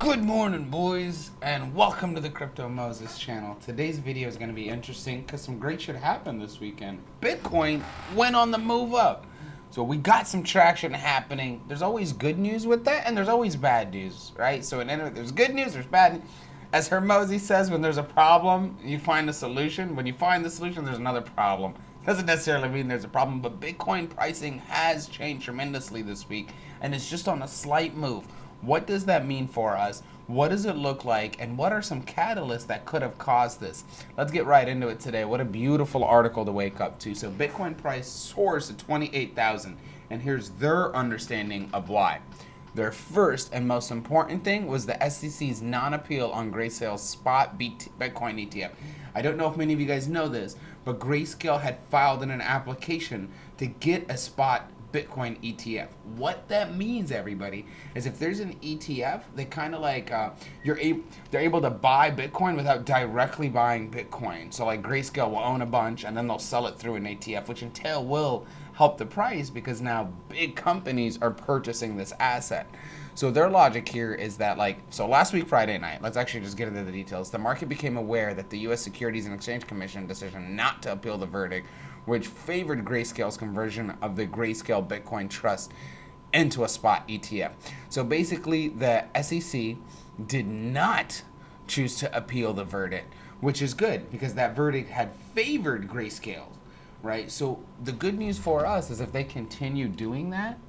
Good morning, boys, and welcome to the Crypto Moses channel. Today's video is going to be interesting because some great shit happened this weekend. Bitcoin went on the move up. So we got some traction happening. There's always good news with that, and there's always bad news, right? So there's good news, there's bad news. As Hermosi says, when there's a problem, you find a solution. When you find the solution, there's another problem. Doesn't necessarily mean there's a problem, but Bitcoin pricing has changed tremendously this week, and it's just on a slight move. What does that mean for us? What does it look like? And what are some catalysts that could have caused this? Let's get right into it today. What a beautiful article to wake up to. So Bitcoin price soars to 28,000, and here's their understanding of why. Their first and most important thing was the SEC's non-appeal on Grayscale's spot Bitcoin ETF. I don't know if many of you guys know this, but Grayscale had filed in an application to get a spot Bitcoin ETF. What that means, everybody, is if there's an ETF, they kind of like they're able to buy Bitcoin without directly buying Bitcoin. So like Grayscale will own a bunch and then they'll sell it through an ETF, which in tail will help the price because now big companies are purchasing this asset. So their logic here is that so last week Friday night, let's actually just get into the details. The market became aware that the U.S. Securities and Exchange Commission decision not to appeal the verdict, which favored Grayscale's conversion of the Grayscale Bitcoin Trust into a spot ETF. So basically, the SEC did not choose to appeal the verdict, which is good because that verdict had favored Grayscale, right? So the good news for us is if they continue doing that,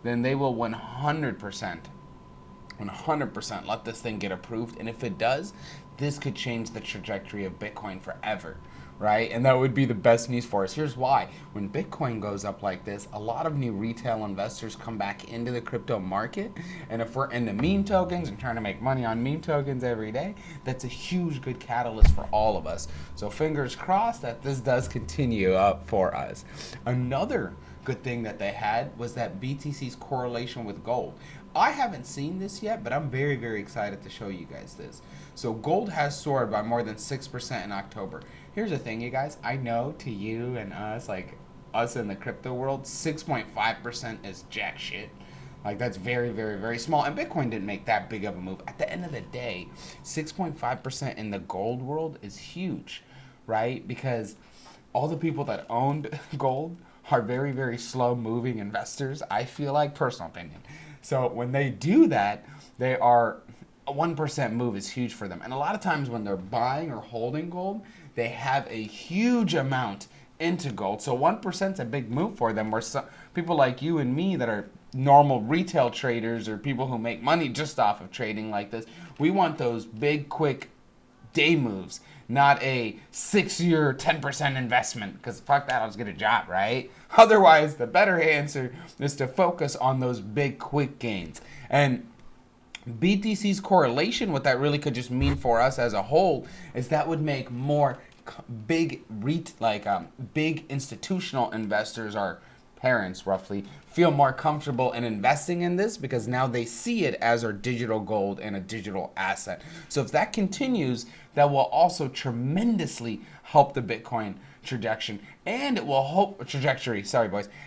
then they will 100% let this thing get approved. And if it does, this could change the trajectory of Bitcoin forever, right? And that would be the best news for us. Here's why. When Bitcoin goes up like this, a lot of new retail investors come back into the crypto market. And if we're into meme tokens and trying to make money on meme tokens every day, that's a huge good catalyst for all of us. So fingers crossed that this does continue up for us. Another good thing that they had was that BTC's correlation with gold. I haven't seen this yet, but I'm very, very excited to show you guys this. So gold has soared by more than 6% in October. Here's the thing, you guys. I know to you and us, like us in the crypto world, 6.5% is jack shit. Like that's very, very, very small. And Bitcoin didn't make that big of a move. At the end of the day, 6.5% in the gold world is huge, right? Because all the people that owned gold are very, very slow moving investors, I feel like, personal opinion. So when they do that, they are a 1% move is huge for them. And a lot of times when they're buying or holding gold, they have a huge amount into gold. So 1% is a big move for them, where some people like you and me that are normal retail traders or people who make money just off of trading like this, we want those big, quick day moves, not a 6-year 10% investment, because fuck that, I'll just get a job, right? Otherwise, the better answer is to focus on those big quick gains. And BTC's correlation, what that really could just mean for us as a whole, is that would make more big big institutional investors, our parents roughly, feel more comfortable in investing in this because now they see it as our digital gold and a digital asset. So if that continues, that will also tremendously help the Bitcoin trajectory, and it will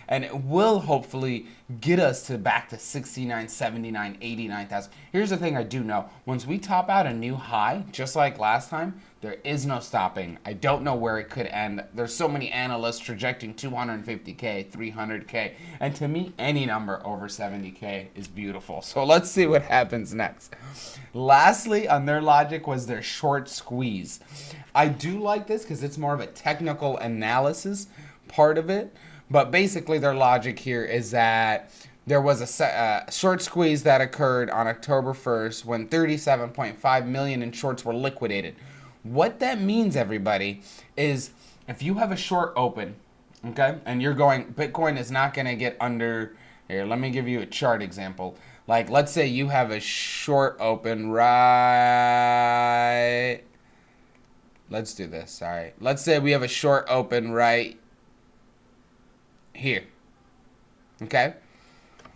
and it will hopefully get us to back to 69, 79, 89,000. Here's the thing I do know. Once we top out a new high, just like last time, there is no stopping. I don't know where it could end. There's so many analysts projecting 250K, 300K, and to me, any number over 70K is beautiful. So let's see what happens next. Lastly, on their logic was their short squeeze. I do like this because it's more of a technical analysis part of it, but basically their logic here is that there was a short squeeze that occurred on October 1st when 37.5 million in shorts were liquidated. What that means, everybody, is if you have a short open, okay, and you're going, Bitcoin is not going to get under, here, let me give you a chart example. Like, let's say you have a short open right, let's do this, sorry. Let's say we have a short open right here, okay?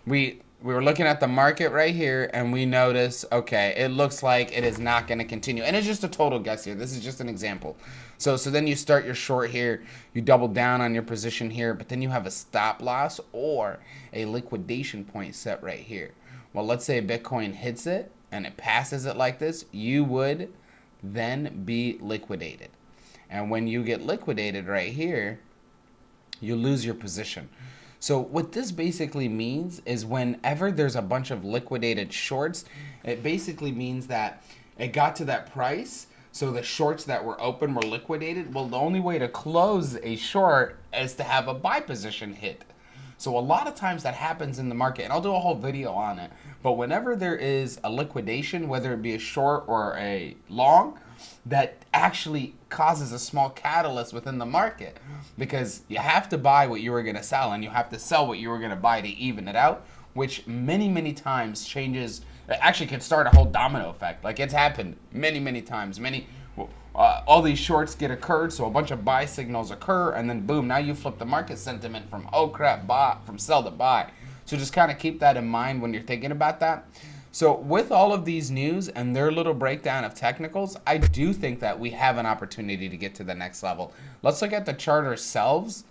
We were looking at the market right here, and we notice, okay, it looks like it is not going to continue. And it's just a total guess here. This is just an example. So then you start your short here, you double down on your position here, but then you have a stop loss or a liquidation point set right here. Well, let's say Bitcoin hits it and it passes it like this, you would then be liquidated. And when you get liquidated right here, you lose your position. So what this basically means is whenever there's a bunch of liquidated shorts, it basically means that it got to that price, so the shorts that were open were liquidated. Well, the only way to close a short is to have a buy position hit. So a lot of times that happens in the market, and I'll do a whole video on it. But whenever there is a liquidation, whether it be a short or a long, that actually causes a small catalyst within the market, because you have to buy what you were going to sell and you have to sell what you were going to buy to even it out, which many times changes. It actually can start a whole domino effect. Like, it's happened many times. All these shorts get occurred, so a bunch of buy signals occur, and then boom, now you flip the market sentiment from oh crap, buy, from sell to buy. So just kind of keep that in mind when you're thinking about that. So with all of these news and their little breakdown of technicals, I do think that we have an opportunity to get to the next level. Let's look at the chart ourselves.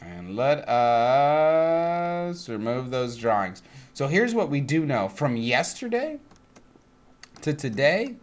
And let us remove those drawings. So here's what we do know. From yesterday to today,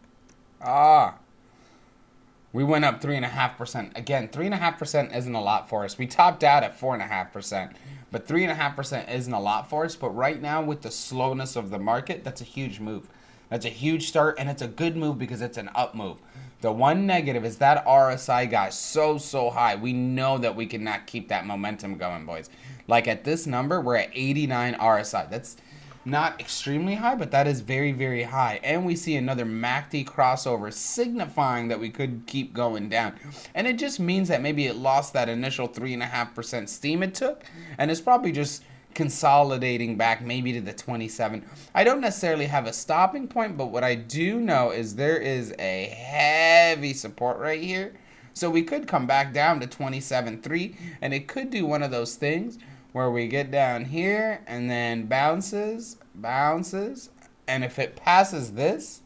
we went up 3.5%. Again, 3.5% isn't a lot for us. We topped out at 4.5%, but 3.5% isn't a lot for us. But right now, with the slowness of the market, that's a huge move. That's a huge start, and it's a good move because it's an up move. The one negative is that RSI got so high. We know that we cannot keep that momentum going, boys. Like at this number, we're at 89 RSI. That's not extremely high, but that is very high. And we see another MACD crossover, signifying that we could keep going down. And it just means that maybe it lost that initial 3.5% steam it took, and it's probably just consolidating back maybe to the 27. I don't necessarily have a stopping point, but what I do know is there is a heavy support right here. So we could come back down to 27.3, and it could do one of those things where we get down here and then bounces, and if it passes this,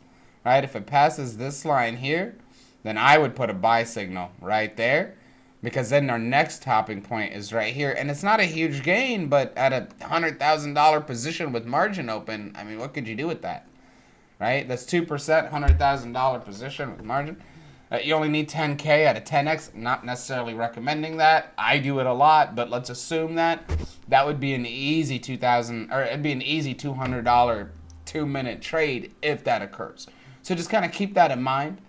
right, if it passes this line here, then I would put a buy signal right there, because then our next topping point is right here, and it's not a huge gain, but at a $100,000 position with margin open, I mean, what could you do with that, right? That's 2%, $100,000 position with margin. You only need 10K at a 10X. Not necessarily recommending that. I do it a lot, but let's assume that would be an easy it'd be an easy $200 2-minute trade if that occurs. So just kind of keep that in mind.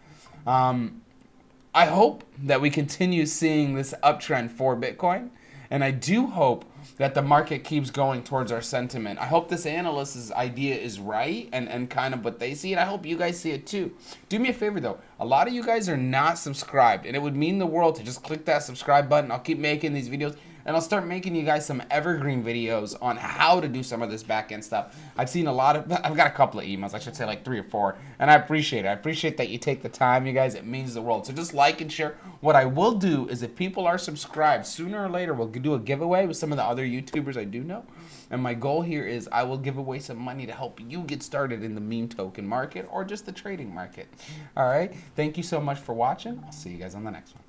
I hope that we continue seeing this uptrend for Bitcoin, and I do hope that the market keeps going towards our sentiment. I hope this analyst's idea is right and kind of what they see, and I hope you guys see it too. Do me a favor though, a lot of you guys are not subscribed, and it would mean the world to just click that subscribe button. I'll keep making these videos, and I'll start making you guys some evergreen videos on how to do some of this back-end stuff. I've got a couple of emails, I should say like 3 or 4, and I appreciate it. I appreciate that you take the time, you guys. It means the world. So just like and share. What I will do is if people are subscribed, sooner or later we'll do a giveaway with some of the other YouTubers I do know. And my goal here is I will give away some money to help you get started in the meme token market or just the trading market. All right. Thank you so much for watching. I'll see you guys on the next one.